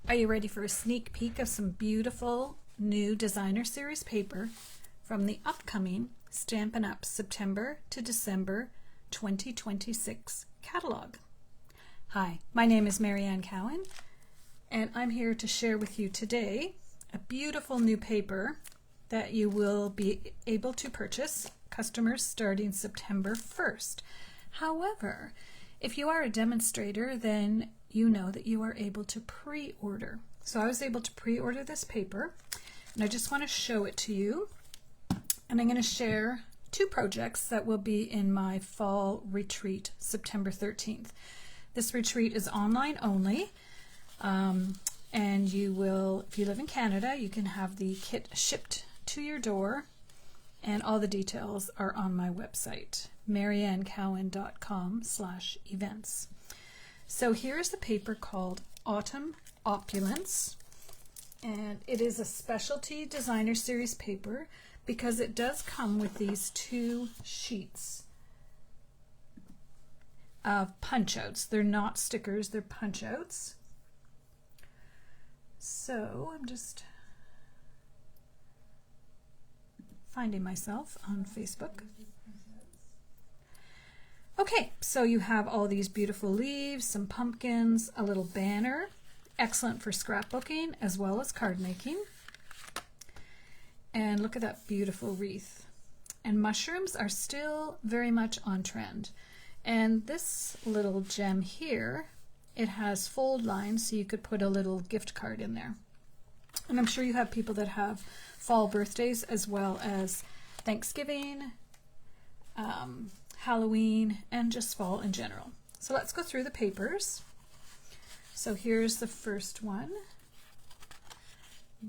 Are you ready for a sneak peek of some beautiful new designer series paper from the upcoming Stampin' Up! September to December 2026 catalog? Hi, my name is Marianne Cowan, and I'm here to share with you today a beautiful new paper that you will be able to purchase, customers starting September 1st. However, if you are a demonstrator, then you know that you are able to pre-order. So I was able to pre-order this paper, and I just want to show it to you. And I'm going to share two projects that will be in my fall retreat, September 13th. This retreat is online only, and you will, if you live in Canada, you can have the kit shipped to your door, and all the details are on my website, mariannecowan.com/events. So here's the paper called Autumn Opulence, and it is a specialty designer series paper because it does come with these two sheets of punch outs. They're not stickers, they're punch outs. So I'm just finding myself on Facebook. Okay, so you have all these beautiful leaves, some pumpkins, a little banner, excellent for scrapbooking as well as card making. And look at that beautiful wreath. And mushrooms are still very much on trend. And this little gem here, it has fold lines, so you could put a little gift card in there. And I'm sure you have people that have fall birthdays as well as Thanksgiving, Halloween, and just fall in general. So let's go through the papers. So here's the first one.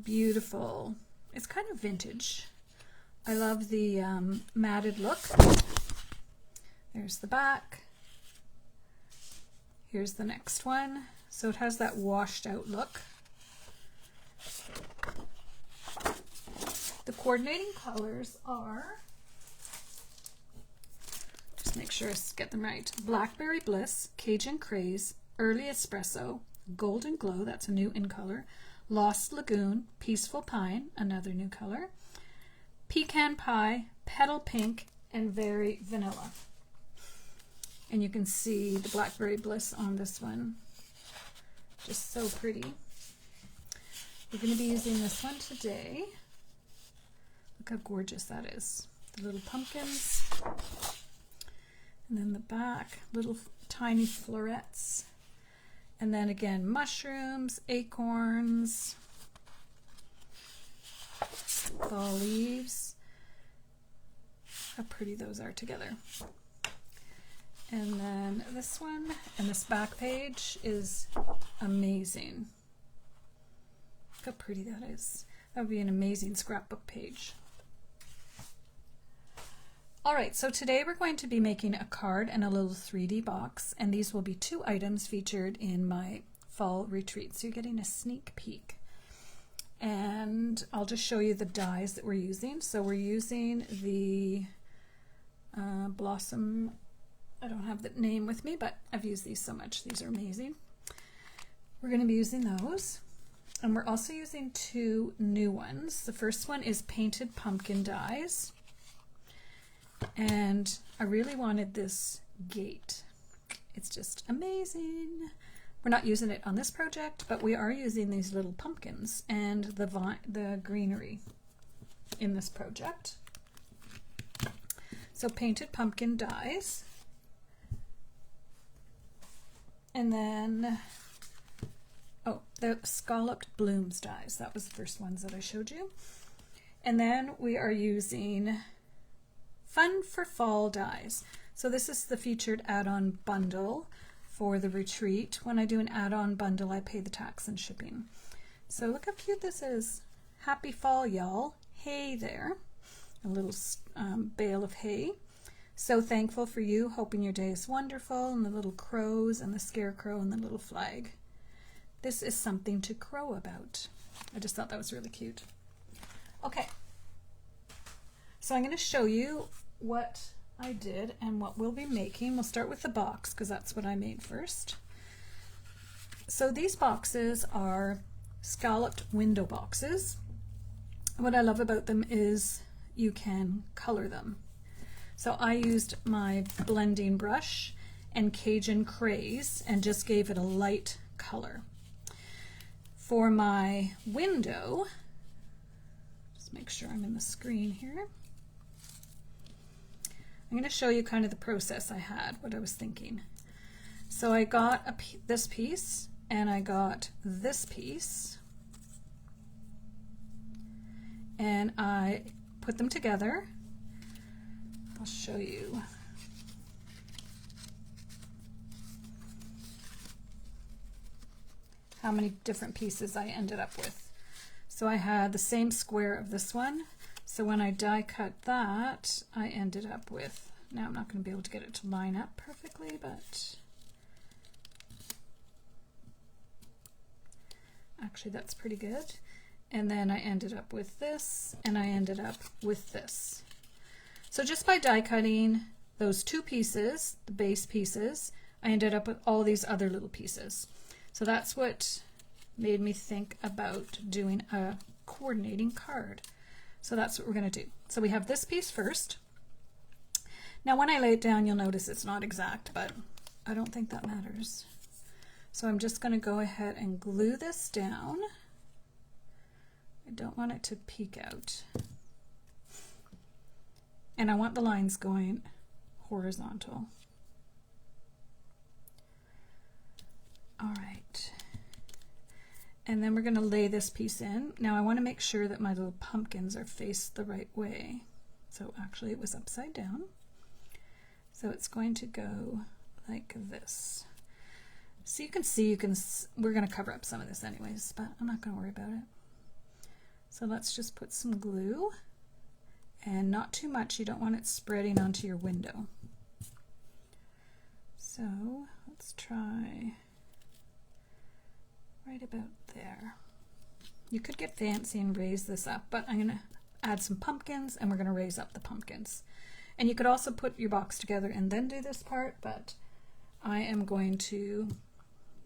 Beautiful. It's kind of vintage. I love the matted look. There's the back. Here's the next one. So it has that washed out look. The coordinating colors are, just make sure I get them right, Blackberry Bliss, Cajun Craze, Early Espresso, Golden Glow, that's a new in color, Lost Lagoon, Peaceful Pine, another new color, Pecan Pie, Petal Pink, and Very Vanilla. And you can see the Blackberry Bliss on this one. Just so pretty. We're going to be using this one today. Look how gorgeous that is. The little pumpkins. And then the back, little tiny florets. And then again, mushrooms, acorns, fall leaves. How pretty those are together. And then this one, and this back page is amazing. Look how pretty that is. That would be an amazing scrapbook page. Alright, so today we're going to be making a card and a little 3D box, and these will be two items featured in my fall retreat. So you're getting a sneak peek. And I'll just show you the dies that we're using. So we're using the Blossom, I don't have the name with me, but I've used these so much. These are amazing. We're going to be using those. And we're also using two new ones. The first one is Painted Pumpkin dies. And I really wanted this gate. It's just amazing. We're not using it on this project, but we are using these little pumpkins and the greenery in this project. So Painted Pumpkin dies. And then, oh, the Scalloped Blooms dies. That was the first ones that I showed you. And then we are using Fun for Fall dies. So this is the featured add-on bundle for the retreat. When I do an add-on bundle, I pay the tax and shipping. So look how cute this is. Happy fall, y'all. Hay there. A little bale of hay. So thankful for you, hoping your day is wonderful, and the little crows and the scarecrow and the little flag. This is something to crow about. I just thought that was really cute. Okay, so I'm going to show you what I did and what we'll be making. We'll start with the box because that's what I made first. So these boxes are scalloped window boxes. What I love about them is you can color them. So I used my blending brush and Cajun Craze and just gave it a light color. For my window, just make sure I'm in the screen here. I'm going to show you kind of the process I had, what I was thinking. So I got this piece and I got this piece and I put them together. I'll show you. How many different pieces I ended up with. So I had the same square of this one. So when I die cut that, I ended up with, now I'm not going to be able to get it to line up perfectly, but actually that's pretty good. And then I ended up with this, and I ended up with this. So just by die cutting those two pieces, the base pieces, I ended up with all these other little pieces. So that's what made me think about doing a coordinating card. So that's what we're going to do. So we have this piece first. Now when I lay it down, you'll notice it's not exact, but I don't think that matters. So I'm just going to go ahead and glue this down. I don't want it to peek out. And I want the lines going horizontal. All right. And then we're going to lay this piece in. Now I want to make sure that my little pumpkins are faced the right way. So actually it was upside down. So it's going to go like this. So you can see, we're going to cover up some of this anyways, but I'm not going to worry about it. So let's just put some glue, and not too much. You don't want it spreading onto your window. So let's try right about there. You could get fancy and raise this up, but I'm going to add some pumpkins and we're going to raise up the pumpkins. And you could also put your box together and then do this part, but I am going to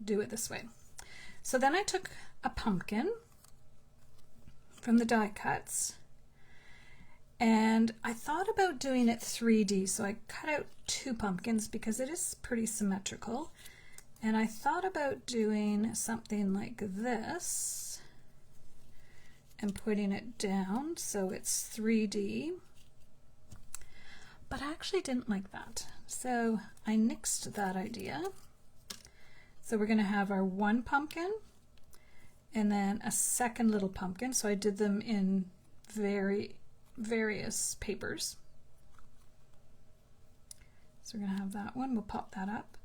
do it this way. So then I took a pumpkin from the die cuts and I thought about doing it 3D. So I cut out two pumpkins because it is pretty symmetrical. And I thought about doing something like this and putting it down so it's 3D. But I actually didn't like that. So I nixed that idea. So we're going to have our one pumpkin and then a second little pumpkin. So I did them in various papers. So we're going to have that one. We'll pop that up.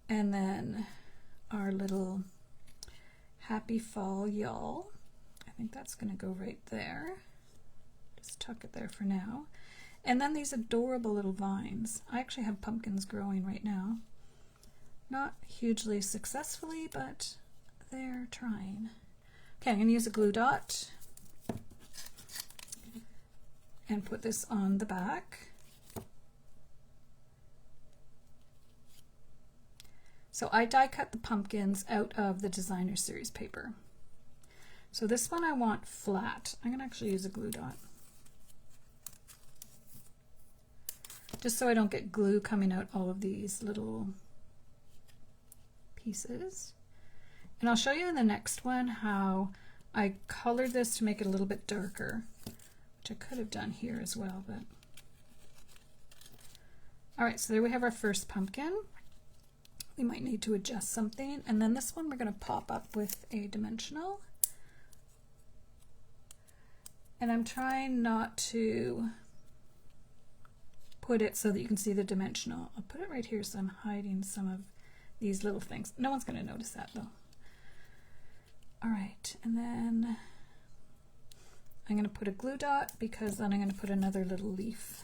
And then our little happy fall y'all. I think that's going to go right there. Just tuck it there for now. And then these adorable little vines. I actually have pumpkins growing right now. Not hugely successfully, but they're trying. Okay, I'm going to use a glue dot and put this on the back. So I die cut the pumpkins out of the designer series paper. So this one I want flat. I'm going to actually use a glue dot. Just so I don't get glue coming out all of these little pieces. And I'll show you in the next one how I colored this to make it a little bit darker, which I could have done here as well, but. All right, so there we have our first pumpkin. We might need to adjust something. And then this one we're going to pop up with a dimensional. And I'm trying not to put it so that you can see the dimensional. I'll put it right here so I'm hiding some of these little things. No one's going to notice that though. All right, and then I'm going to put a glue dot because then I'm going to put another little leaf.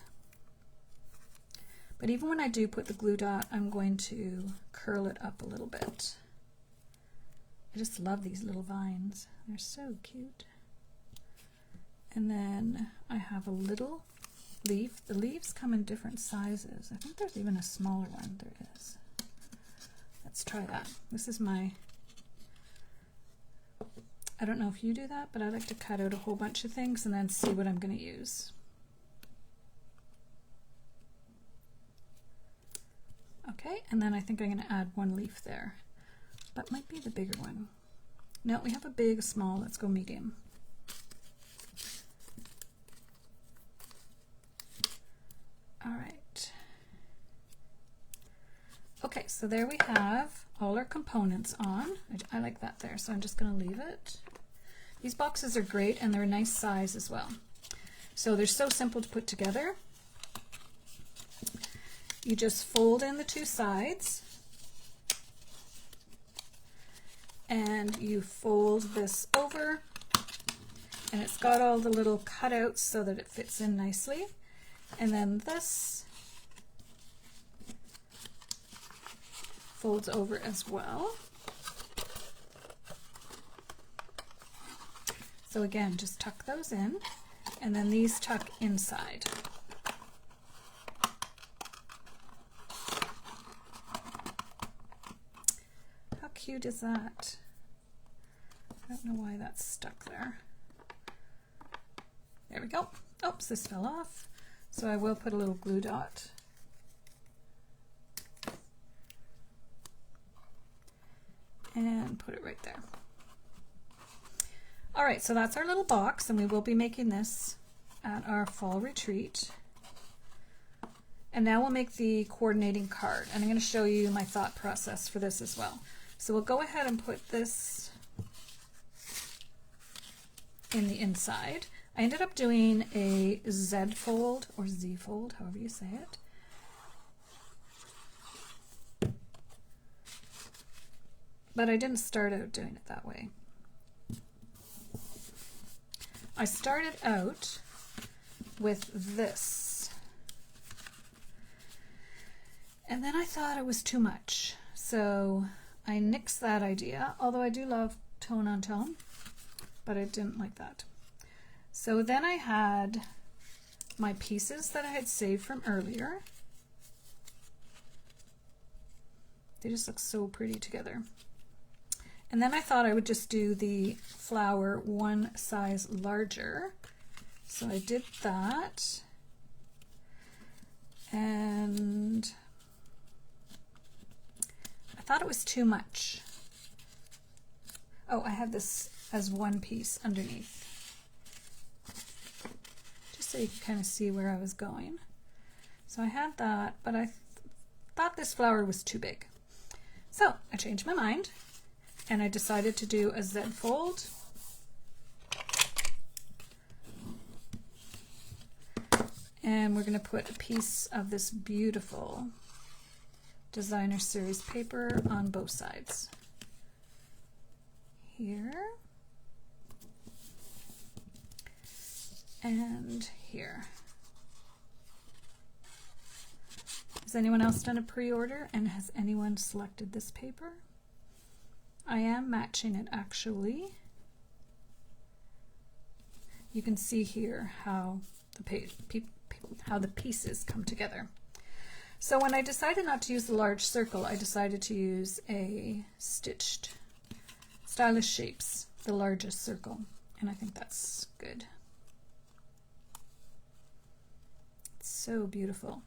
But even when I do put the glue dot, I'm going to curl it up a little bit. I just love these little vines. They're so cute. And then I have a little leaf. The leaves come in different sizes. I think there's even a smaller one. There is. Let's try that. This is my I don't know if you do that, but I like to cut out a whole bunch of things and then see what I'm going to use. Okay, and then I think I'm going to add one leaf there. That might be the bigger one. No, we have a big, a small. Let's go medium. All right. Okay, so there we have all our components on. I like that there, so I'm just going to leave it. These boxes are great and they're a nice size as well. So they're so simple to put together. You just fold in the two sides and you fold this over, and it's got all the little cutouts so that it fits in nicely. And then this folds over as well. So again, just tuck those in, and then these tuck inside. How cute is that? I don't know why that's stuck there. There we go. Oops, this fell off. So I will put a little glue dot. And put it right there. All right, so that's our little box, and we will be making this at our fall retreat. And now we'll make the coordinating card, and I'm going to show you my thought process for this as well. So we'll go ahead and put this in the inside. I ended up doing a Z fold or Z fold, however you say it. But I didn't start out doing it that way. I started out with this. And then I thought it was too much. So I nixed that idea, although I do love tone on tone, but I didn't like that. So then I had my pieces that I had saved from earlier. They just look so pretty together. And then I thought I would just do the flower one size larger. So I did that. And I thought it was too much. Oh, I had this as one piece underneath. Just so you can kind of see where I was going. So I had that, but I thought this flower was too big. So I changed my mind. And I decided to do a Z fold. And we're going to put a piece of this beautiful designer series paper on both sides. Here. And here. Has anyone else done a pre-order, and has anyone selected this paper? I am matching it actually. You can see here how the pieces come together. So when I decided not to use the large circle, I decided to use a stitched Stylish Shapes, the largest circle, and I think that's good. It's so beautiful.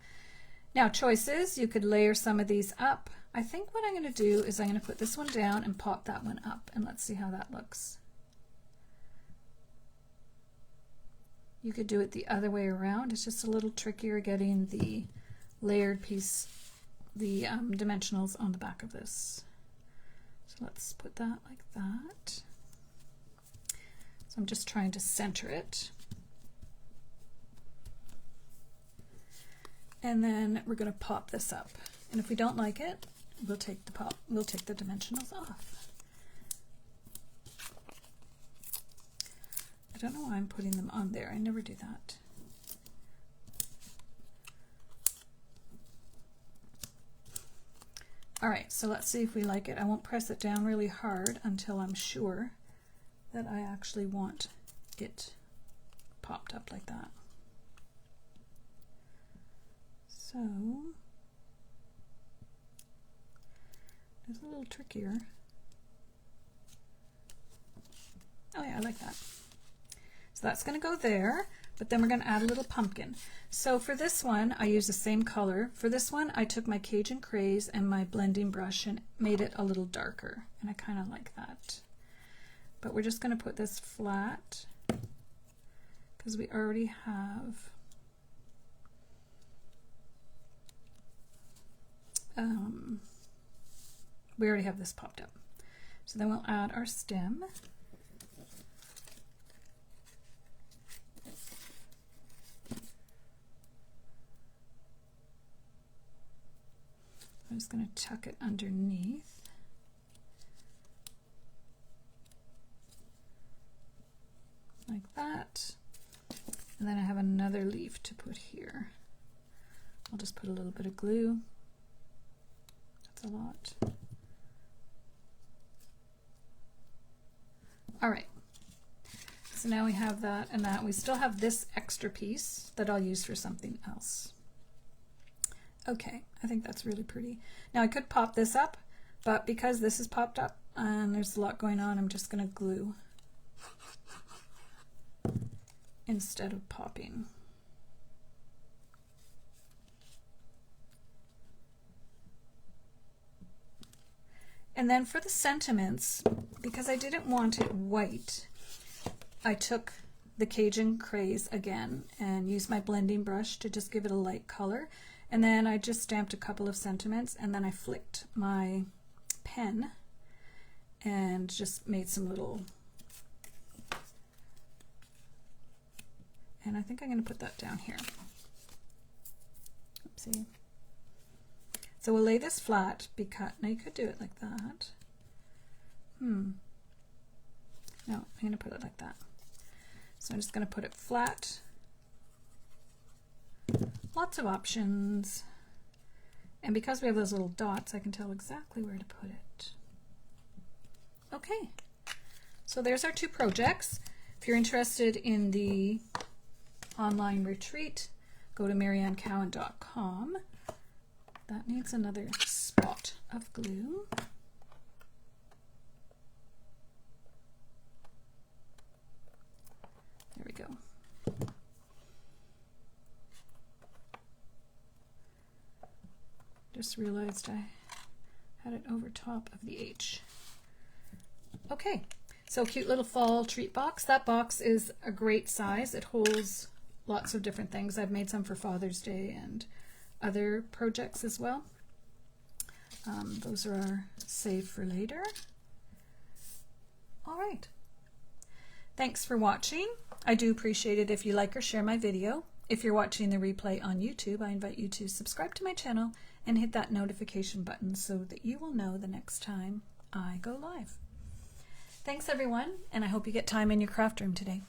Now choices, you could layer some of these up. I think what I'm going to do is I'm going to put this one down and pop that one up, and let's see how that looks. You could do it the other way around. It's just a little trickier getting the layered piece, the dimensionals on the back of this. So let's put that like that. So I'm just trying to center it. And then we're going to pop this up. And if we don't like it, we'll take the dimensionals off. I don't know why I'm putting them on there. I never do that. All right, so let's see if we like it. I won't press it down really hard until I'm sure that I actually want it popped up like that. So it's a little trickier. I like that. So that's going to go there, but then we're going to add a little pumpkin. So for this one, I use the same color. For this one, I took my Cajun Craze and my blending brush and made it a little darker, and I kind of like that. But we're just going to put this flat because we already have this popped up. So then we'll add our stem. I'm just going to tuck it underneath. Like that. And then I have another leaf to put here. I'll just put a little bit of glue. That's a lot. All right. So now we have that and that. We still have this extra piece that I'll use for something else. Okay, I think that's really pretty. Now I could pop this up, but because this is popped up and there's a lot going on, I'm just going to glue instead of popping. And then for the sentiments, because I didn't want it white, I took the Cajun Craze again and used my blending brush to just give it a light color. And then I just stamped a couple of sentiments, and then I flicked my pen and just made some little, and I think I'm going to put that down here. Oopsie. So we'll lay this flat because, now you could do it like that. No, I'm going to put it like that. So I'm just going to put it flat. Lots of options, and because we have those little dots, I can tell exactly where to put it. Okay, so there's our two projects. If you're interested in the online retreat, go to mariannecowan.com. That needs another spot of glue. There we go. Just realized I had it over top of the H. Okay, so cute little fall treat box. That box is a great size. It holds lots of different things. I've made some for Father's Day and other projects as well. Those are our save for later. All right. Thanks for watching. I do appreciate it if you like or share my video. If you're watching the replay on YouTube, I invite you to subscribe to my channel and hit that notification button so that you will know the next time I go live. Thanks everyone, and I hope you get time in your craft room today.